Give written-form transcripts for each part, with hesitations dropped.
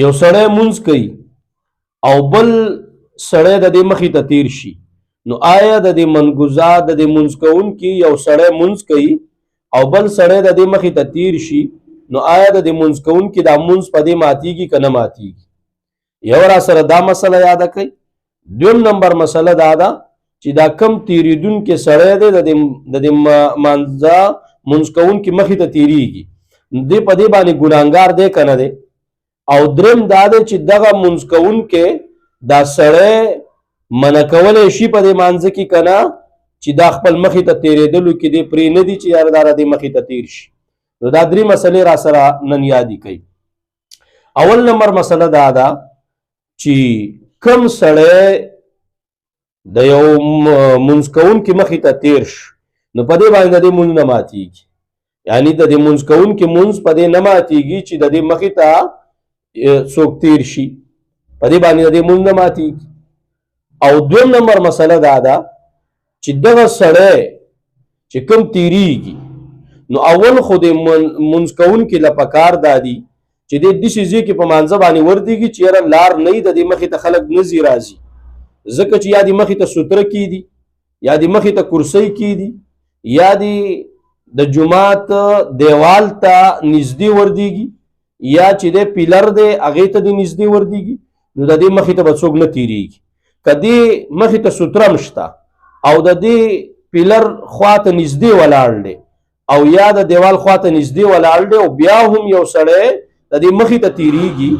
یو سړی مونځ کوي او بل سړی د دې مخې ته تیر شي، نو آیا د دې منګزا د دې مونځ کوونکي یو سړی مونځ کوي او بل سړی د دې مخې ته تیر شي، نو آیا د دې مونځ کوونکي دا مونځ په دې ماتیږي که نه ماتیږي؟ یو را سره دا مسله یاده کوي. دویم نمبر مسله دا ده چې دا کم تیریدونکي سړی دی د دې مونځ کوونکي مخې ته تیریږي، دی په دې باندې ګناهګار دی که نه دی؟ او دریم دا دی چې دغه مونځ کوونکی دا سړی منع کولی شي په دې مانځه کې که نه چې دا خپل مخې ته تیرېدلو کې دی پرې نه دي چې یاره دا دې مخې ته تیر شي. نو دا درې مسلې را سره نن یادې کوي. اول نمبر مسله دا ده چې کم سړی د یو مونځ کوونکي مخې ته تیر شي، نو په دې باندې د دې مونځ نه ماتیږي، یعنی د دې مونځ کوونکي مونځ په دې نه ماتیږي چې د دې مخې ته څوک تیر شي، په دې باندې د دې مونځ نه ماتیږي. او دویم نمبر مسله دا ده چې دغه سړی چې کوم تیریږي، نو اول خو د مونځ کوونکي له پکار دا دي چې دې داسې ځای کې په مانځه باندې وردېږي چې یاره لار نه وي د دې مخې ته خلک نه ځي راځي، ځکه چې یا دې مخې ته ستره کیدي، یا دې مخې ته کرسۍ کیدي، یا دې د جومات دیوال ته نږدې وردېږي، یا چې دی پیلر دی هغې ته دې نږدې وردېږي، نو د دې مخې ته به څوک نه تیریږي. که دې مخې ته ستره هم شته او د دې پیلر خوا ته نږدې ولاړ دی او یا د دیوال خوا ته نږدې ولاړ دی او بیا هم یو سړی د دې مخې ته تیریږي،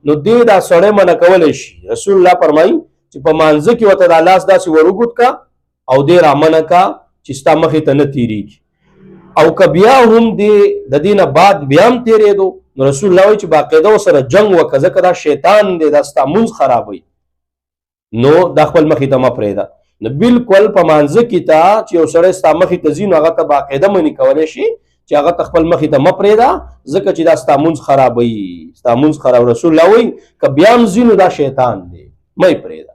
نو دې دا سړی منع کولی شي. رسول الله فرمایي چې په مانځه کې ورته دا لاس داسې وروږد کا او دې رامنع کا چې ستا مخې ته نه تیریږي. او که بیا هم دې د دې نه بعد بیا هم تیرېدو، نو رسول الله وایي چې باقاعده ورسره جنګ وکړه، ځکه دا شیطان دی، دا ستا مونځ خرابوي، نو دا خپل مخې ته مه پرېږده. نو بالکل په مانځه کې ته چې یو سړی ستا مخې ته ځي، نو هغه ته باقاعده منې کولی شي چې هغه ته خپل مخې ته مه پرېږده، ځکه چې دا ستا مونځ خرابوي، ستا مونځ خراب. رسول الله وایي که بیا هم ځي نو دا شیطان دی، مه یې پرېږده.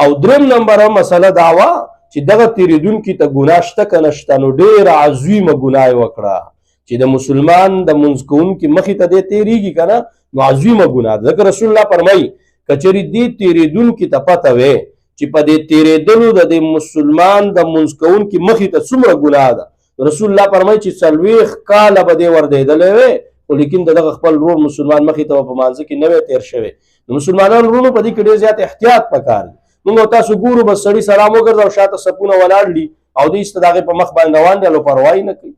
او دریم نمبر مسله دا وه چې دغه تیریدونکي ته ګناه شته که نه شته، نو ډېره عظیمه ګناه یې وکړه چې د مسلمان د مونځ کوونکي مخې ته دی تیریږي که نه، نو عظیمه ګناه ده. ځکه رسول الله فرمایي که چېرې دې تیریدونکي ته پته وی چې په دې تیرېدلو د دې مسلمان د مونځ کوونکي مخې ته څومره ګناه ده، رسول الله فرمایي چې 40 کاله به دې وردېدلی وی، خو لیکن د دغه خپل ورور مسلمان مخې ته په مانځه کې نه وی تیر شوی. د مسلمانانو وروڼو په دې کې ډېر زیات احتیاط پکار دی. موږ او تاسو ګورو بس سړي سلام وګرځي او شاته صفونه ولاړ دي او دوی ایسته د هغې په مخ باندې روان دي او پروا یې نه کوي،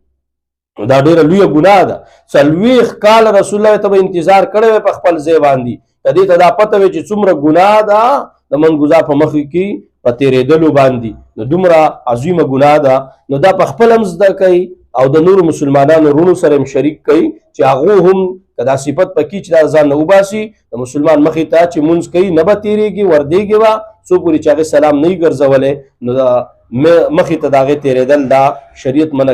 دا ډېره لویه ګناه ده. 40 کاله رسول الله ته به انتظار کړی وی په خپل ځای باندې، که دې ته دا پته وی چې څومره ګناه ده د منګوزا په مخې کې په تیرېدلو باندې، نو دومره عظیمه ګناه ده. نو دا په خپل هم زده کوي او د نورو مسلمانانو وروڼو سره هم شریک کوي چې هغو هم که دا صفت پکې چې دا ځان نه وباسي، د مسلمان مخې ته چې مونځ کوي نه به تیرېږي، وردېږي به څو پورې چې هغې سلام نه وي ګرځولی، نو مخې ته د هغې تیرېدل دا شریعت منع